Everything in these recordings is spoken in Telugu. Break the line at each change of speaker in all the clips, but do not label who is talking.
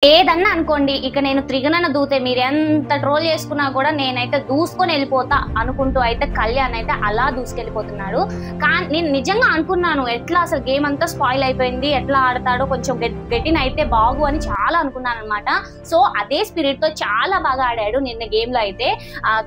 ఏదన్నా అనుకోండి, ఇక నేను త్రిగనన దూతే మీరు ఎంత ట్రోల్ చేసుకున్నా కూడా నేనైతే దూసుకొని వెళ్ళిపోతా అనుకుంటూ అయితే కళ్యాణ్ అయితే అలా దూసుకెళ్ళిపోతున్నాడు. కానీ నేను నిజంగా అనుకున్నాను ఎట్లా అసలు గేమ్ అంతా స్పాయిల్ అయిపోయింది, ఎట్లా ఆడతాడో కొంచెం గట్టిన అయితే బాగు అని చాలా అనుకున్నాను అనమాట. సో అదే స్పిరిట్ తో చాలా బాగా ఆడాడు నిన్న గేమ్ లో అయితే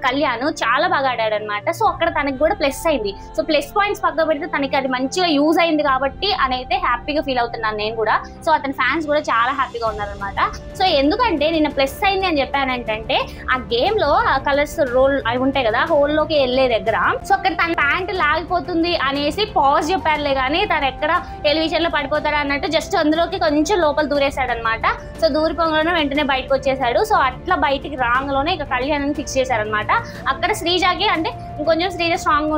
కళ్యాణ్ చాలా బాగా ఆడాడు అనమాట. సో అక్కడ తనకి కూడా ప్లస్ అయింది. సో ప్లస్ పాయింట్స్ పక్క పెడితే తనకి అది మంచిగా యూజ్ అయింది కాబట్టి అని అయితే హ్యాపీగా ఫీల్ అవుతున్నాను నేను కూడా. సో అతని ఫ్యాన్స్ కూడా చాలా హ్యాపీగా ఉన్నారనమాట. సో ఎందుకంటే నిన్న ప్లస్ అయింది అని చెప్పానంటే ఆ గేమ్ లో కలర్స్ రోల్ అవి ఉంటాయి కదా, హోల్ లోకి వెళ్ళే దగ్గర సో అక్కడ తన ప్యాంట్ లాగిపోతుంది అనేసి పాజ్ చెప్పారులే కానీ తను ఎక్కడ టెలివిజన్ లో పడిపోతాడు అన్నట్టు జస్ట్ అందులోకి కొంచెం లోపల దూరేశాడు అనమాట. సో దూరిపోగానే వెంటనే బయటకు వచ్చేసాడు. సో అట్లా బయటికి రాంగ్లోనే ఇక కళ్యాణ్ ఫిక్స్ చేశారనమాట. అక్కడ శ్రీజాకి అంటే ఇంకొంచెం శ్రీజ స్ట్రాంగ్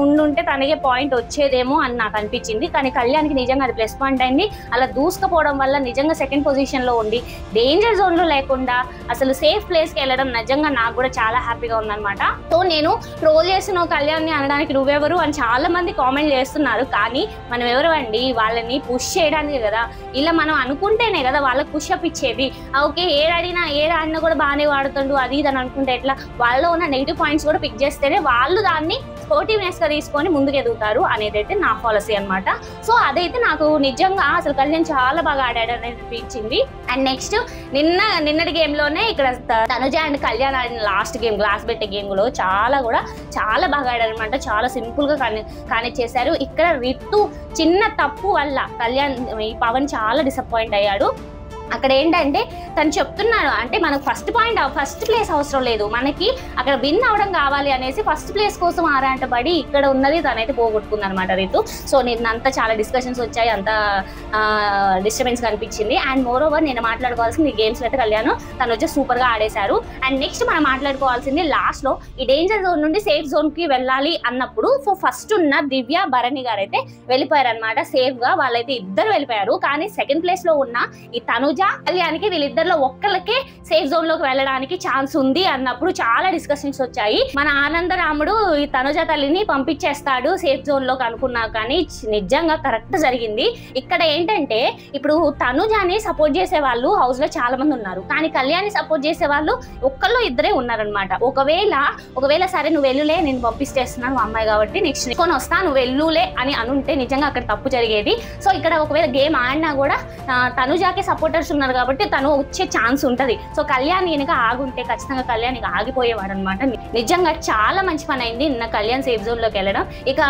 ఉండుంటే తనకే పాయింట్ వచ్చేదేమో అని నాకు అనిపించింది. కానీ కళ్యాణ్కి నిజంగా అది ప్లస్ పాయింట్ అయింది. అలా దూసుకపోవడం వల్ల నిజంగా సెకండ్ పొజిషన్ లో ఉండి డేంజర్ జోన్ లో లేకుండా అసలు సేఫ్ ప్లేస్ కి వెళ్ళడం నిజంగా నాకు కూడా చాలా హ్యాపీగా ఉందన్నమాట. సో నేను ట్రోల్ చేసిన కళ్యాణ్ ని అనడానికి నువ్వెవరు అని చాలా మంది కామెంట్ చేస్తున్నారు. కానీ మనం ఎవరు అండి, వాళ్ళని పుష్ చేయడానికి కదా, ఇలా మనం అనుకుంటేనే కదా వాళ్ళకి పుష్ అప్ ఇచ్చేది. ఓకే ఏ ఆడినా కూడా బాగానే వాడుతుండు అది ఇది అని అనుకుంటే ఎట్లా, వాళ్ళలో ఉన్న నెగిటివ్ పాయింట్స్ కూడా పిక్ చేస్తేనే వాళ్ళు దాన్ని స్పోర్టివ్నెస్ గా తీసుకొని ముందుకు ఎదుగుతారు అనేది అయితే నా పాలసీ అనమాట. సో అదైతే నాకు నిజంగా అసలు కళ్యాణ్ చాలా బాగా ఆడాడు అనేది అనిపించింది. అండ్ నెక్స్ట్ నిన్నటి గేమ్ లోనే ఇక్కడ తనుజ అండ్ కళ్యాణ్ ఆడిన లాస్ట్ గేమ్ గ్లాస్ పెట్టే గేమ్ లో చాలా బాగా ఆడారు అనమాట. చాలా సింపుల్ గా కనెక్ట్ చేశారు. ఇక్కడ రితు చిన్న తప్పు వల్ల కళ్యాణ్ ఈ పవన్ చాలా డిసప్పాయింట్ అయ్యాడు. అక్కడ ఏంటంటే తను చెప్తున్నాడు అంటే మనకు ఫస్ట్ ప్లేస్ అవసరం లేదు, మనకి అక్కడ విన్ అవడం కావాలి అనేసి ఫస్ట్ ప్లేస్ కోసం ఆరాటపడి ఇక్కడ ఉన్నది తనైతే పోగొట్టుకుంది అనమాట రితు. సో నిన్నంతా చాలా డిస్కషన్స్ వచ్చాయి, అంత డిస్టర్బెన్స్ కనిపించింది. అండ్ మోర్ ఓవర్ నేను మాట్లాడుకోవాల్సింది ఈ గేమ్స్ అయితే కళ్యాణ్ తను వచ్చి సూపర్ గా ఆడేశారు. అండ్ నెక్స్ట్ మనం మాట్లాడుకోవాల్సింది లాస్ట్ లో ఈ డేంజర్ జోన్ నుండి సేఫ్ జోన్ కి వెళ్ళాలి అన్నప్పుడు సో ఫస్ట్ ఉన్న దివ్య భరణి గారు అయితే వెళ్ళిపోయారు అనమాట. సేఫ్ గా వాళ్ళైతే ఇద్దరు వెళ్ళిపోయారు. కానీ సెకండ్ ప్లేస్ లో ఉన్న ఈ తనుజ కళ్యాణ్కి వీళ్ళిద్దరిలో ఒక్కళ్ళకే సేఫ్ జోన్ లోకి వెళ్ళడానికి ఛాన్స్ ఉంది అన్నప్పుడు చాలా డిస్కషన్స్ వచ్చాయి. మన ఆనందరాముడు ఈ తనుజ తల్లిని పంపించేస్తాడు సేఫ్ జోన్ లోకి అనుకున్నా కానీ నిజంగా కరెక్ట్ జరిగింది. ఇక్కడ ఏంటంటే ఇప్పుడు తనుజాని సపోర్ట్ చేసే వాళ్ళు హౌస్ లో చాలా మంది ఉన్నారు, కానీ కళ్యాణ్ని సపోర్ట్ చేసే వాళ్ళు ఒక్కళ్ళు ఇద్దరే ఉన్నారనమాట. ఒకవేళ సరే నువ్వు వెళ్ళులే నేను పంపిస్తేస్తున్నాను అమ్మాయి కాబట్టి నెక్స్ట్ కొని వస్తా నువ్వు వెళ్ళులే అని అనుంటే నిజంగా అక్కడ తప్పు జరిగేది. సో ఇక్కడ ఒకవేళ గేమ్ ఆడినా కూడా తనుజాకి సపోర్టర్స్ ఉన్నారు కాబట్టి తను వచ్చే ఛాన్స్ ఉంటది. సో కళ్యాణ్ ఈయనక ఆగుంటే ఖచ్చితంగా కళ్యాణ్ ఇక ఆగిపోయేవాడు అనమాట. నిజంగా చాలా మంచి పని అయింది నిన్న కళ్యాణ్ సేఫ్ జోన్ లోకి వెళ్ళడం. ఇక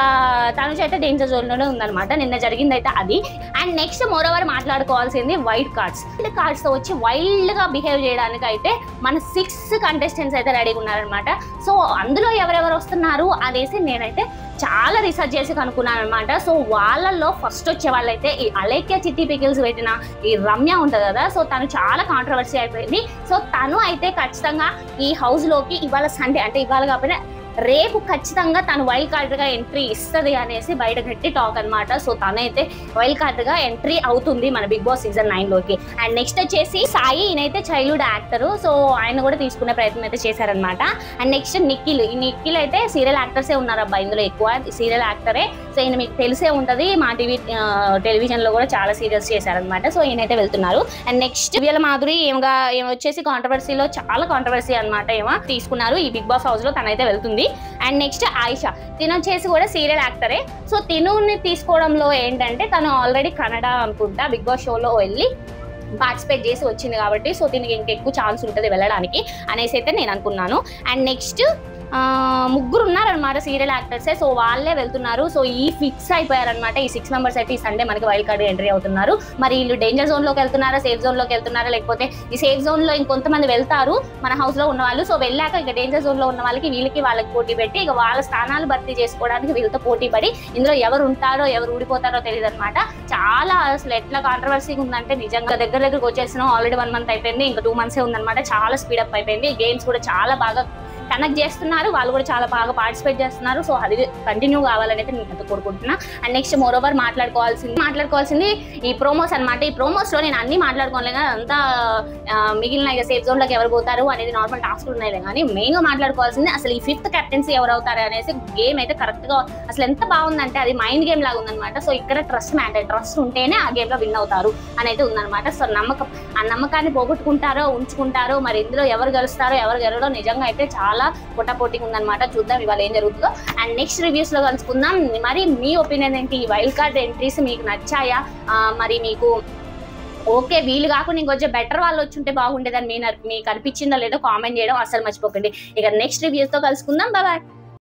తనుజ అయితే డేంజర్ జోన్ లోనే ఉందన్నమాట. నిన్న జరిగింది అయితే అది. అండ్ నెక్స్ట్ మోర్ ఓవర్ మాట్లాడుకోవాల్సింది వైల్డ్ కార్డ్స్ తో వచ్చి వైల్డ్ గా బిహేవ్ చేయడానికి అయితే మన 6 కంటెస్టెంట్స్ అయితే రెడీగా ఉన్నారనమాట. సో అందులో ఎవరెవరు వస్తున్నారు అనేసి నేనైతే చాలా రీసెర్చ్ చేసి కనుక్కున్నాను అనమాట. సో వాళ్ళల్లో ఫస్ట్ వచ్చే వాళ్ళైతే ఈ అలేఖ్య చిట్టి పికిల్స్ పెట్టిన ఈ రమ్య ఉంటుంది కదా, సో తను చాలా కాంట్రవర్సీ అయిపోయింది. సో తను అయితే ఖచ్చితంగా ఈ హౌస్ లోకి ఇవాళ సండే అంటే ఇవాళ కాకపోయినా రేపు ఖచ్చితంగా తను వైల్డ్ కార్డ్ గా ఎంట్రీ ఇస్తుంది అనేసి బయట గట్టి టాక్ అనమాట. సో తనైతే వైల్డ్ కార్డ్ గా ఎంట్రీ అవుతుంది మన బిగ్ బాస్ సీజన్ 9 లోకి. అండ్ నెక్స్ట్ వచ్చేసి సాయి, ఈయనైతే చైల్డ్హుడ్ యాక్టర్, సో ఆయన కూడా తీసుకునే ప్రయత్నం అయితే చేశారనమాట. అండ్ నెక్స్ట్ నిఖిల్ అయితే సీరియల్ యాక్టర్సే ఉన్నారు అబ్బా, ఇందులో ఎక్కువ సీరియల్ యాక్టరే. సో ఈయన మీకు తెలిసే ఉంటది, మా టెలివిజన్ లో కూడా చాలా సీరియల్స్ చేశారనమాట. సో ఈయనైతే వెళ్తున్నారు. అండ్ నెక్స్ట్ దివ్య మాధురి ఏమో వచ్చేసి కాంట్రవర్సీలో చాలా కాంట్రవర్సీ అనమాట ఏమో తీసుకున్నారు ఈ బిగ్ బాస్ హౌస్ లో, తనైతే వెళ్తుంది. అండ్ నెక్స్ట్ ఆయిషా, తిను వచ్చేసి కూడా సీరియల్ యాక్టరే. సో తినుని తీసుకోవడంలో ఏంటంటే తను ఆల్రెడీ కన్నడ అనుకుంటా బిగ్ బాస్ షోలో వెళ్ళి పార్టిసిపేట్ చేసి వచ్చింది కాబట్టి సో దీనికి ఇంకెక్కువ ఛాన్స్ ఉంటుంది వెళ్ళడానికి అనేసి అయితే నేను అనుకున్నాను. అండ్ నెక్స్ట్ ముగ్గురు ఉన్నారనమాట సీరియల్ యాక్టర్సే, సో వాళ్ళే వెళ్తున్నారు. సో ఈ ఫిక్స్ అయిపోయారనమాట. ఈ 6 మెంబర్స్ అయితే ఈ సండే మనకి వైల్డ్ కార్డ్ ఎంట్రీ అవుతున్నారు. మరి వీళ్ళు డేంజర్ జోన్ లోకి వెళ్తున్నారా, సేఫ్ జోన్ లోకి వెళ్తున్నారా, లేకపోతే ఈ సేఫ్ జోన్ లో ఇంకొంతమంది వెళ్తారు మన హౌస్ లో ఉన్న వాళ్ళు. సో వెళ్ళాక ఇక డేంజర్ జోన్ లో ఉన్న వాళ్ళకి పోటీ పెట్టి ఇక వాళ్ళ స్థానాలు భర్తీ చేసుకోవడానికి వీళ్ళతో పోటీ పడి ఇందులో ఎవరు ఉంటారో ఎవరు ఊడిపోతారో తెలియదు అనమాట. చాలా అసలు ఎట్లా కాంట్రవర్సీగా ఉందంటే నిజంగా దగ్గరకు వచ్చేసినాం. ఆల్రెడీ 1 మంత్ అయిపోయింది, ఇంకా 2 మంత్సే ఉందన్నమాట. చాలా స్పీడప్ అయిపోయింది. గేమ్స్ కూడా చాలా బాగా కనెక్ట్ చేస్తున్నారు. ఉన్నారు, వాళ్ళు కూడా చాలా బాగా పార్టిసిపేట్ చేస్తున్నారు. సో అది కంటిన్యూ కావాలని అయితే నేను కోరుకుంటున్నా. అండ్ నెక్స్ట్ మోర్ ఓవర్ మాట్లాడుకోవాల్సింది ఈ ప్రోమోస్ అనమాట. ఈ ప్రోమోస్ లో నేను అన్ని మాట్లాడుకోలేదు, అంతా మిగిలిన ఇక సేఫ్ జోన్ లోకి ఎవరు పోతారు అనేది నార్మల్ టాస్క్ ఉన్నాయి, కానీ మెయిన్ గా మాట్లాడుకోవాల్సింది అసలు ఈ 5th కెప్టెన్సీ ఎవరు అవుతారు అనేసి. గేమ్ అయితే కరెక్ట్ గా అసలు ఎంత బాగుందంటే అది మైండ్ గేమ్ లాగా ఉందన్నమాట. సో ఇక్కడ ట్రస్ట్ మ్యాటర్, ట్రస్ట్ ఉంటేనే ఆ గేమ్ లో విన్ అవుతారు అని అయితే ఉందన్నమాట. సో ఆ నమ్మకాన్ని పోగొట్టుకుంటారో ఉంచుకుంటారో, మరి ఇందులో ఎవరు గెలుస్తారో ఎవరు గెలవడో నిజంగా అయితే చాలా పోటాపోటీగా ఉందన్నమాట. చూద్దాం ఇవాళ ఏం జరుగుతుందో. అండ్ నెక్స్ట్ రివ్యూస్ లో కలుసుకుందాం. మరి మీ ఒపీనియన్ ఏంటి? ఈ వైల్డ్ కార్డ్ ఎంట్రీస్ మీకు నచ్చాయా? మరి మీకు ఓకే వీళ్ళు కాకుండా ఇంకొంచెం బెటర్ వాళ్ళు వచ్చి ఉంటే బాగుండేదని మీకు అనిపించిందో లేదో కామెంట్ చేయడం అసలు మర్చిపోకండి. ఇక నెక్స్ట్ రివ్యూస్ తో కలుసుకుందాం. బాయ్.